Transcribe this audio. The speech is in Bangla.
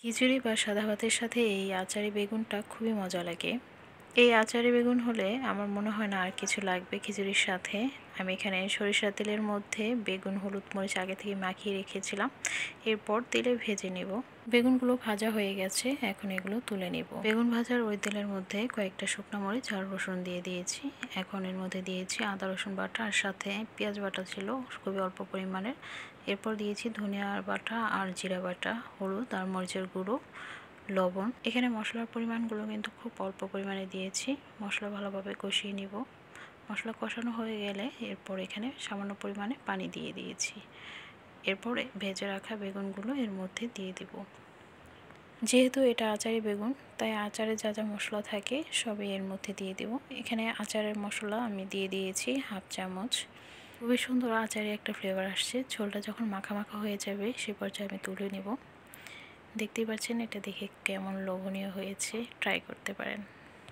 খিচুড়ি বা সাদা ভাতের সাথে এই আচারি বেগুনটা খুবই মজা লাগে। এই আচারি বেগুন হলে আমার মনে হয় না আর কিছু লাগবে খিচুড়ির সাথে। আমি এখানে সরিষার তেলের মধ্যে বেগুন, হলুদ, মরিচ আগে থেকে মাখিয়ে রেখেছিলাম। এরপর তেলে ভেজে নেব। বেগুনগুলো ভাজা হয়ে গেছে, এখন এগুলো তুলে নেব। বেগুন ভাজার ওই তেলের মধ্যে কয়েকটা শুকনো মরিচ আর রসুন দিয়ে দিয়েছি। এখন এর মধ্যে দিয়েছি আদা রসুন বাটা, আর সাথে পেঁয়াজ বাটা ছিল খুবই অল্প পরিমাণের। এরপর দিয়েছি ধনিয়ার বাটা আর জিরা বাটা, হলুদ আর মরিচের গুঁড়ো, লবণ। এখানে মশলার পরিমাণগুলো কিন্তু খুব অল্প পরিমাণে দিয়েছি। মশলা ভালোভাবে কষিয়ে নিব। মশলা কষানো হয়ে গেলে এরপর এখানে সামান্য পরিমাণে পানি দিয়ে দিয়েছি। এরপর ভেজে রাখা বেগুনগুলো এর মধ্যে দিয়ে দিব। যেহেতু এটা আচারি বেগুন, তাই আচারে যা যা মশলা থাকে সবই এর মধ্যে দিয়ে দেব। এখানে আচারের মশলা আমি দিয়ে দিয়েছি হাফ চামচ। খুবই সুন্দর আচারে একটা ফ্লেভার আসছে। ঝোলটা যখন মাখা মাখা হয়ে যাবে সে পর্যায়ে আমি তুলে নেব। দেখতেই পাচ্ছেন এটা দেখে কেমন লোভনীয় হয়েছে, ট্রাই করতে পারেন।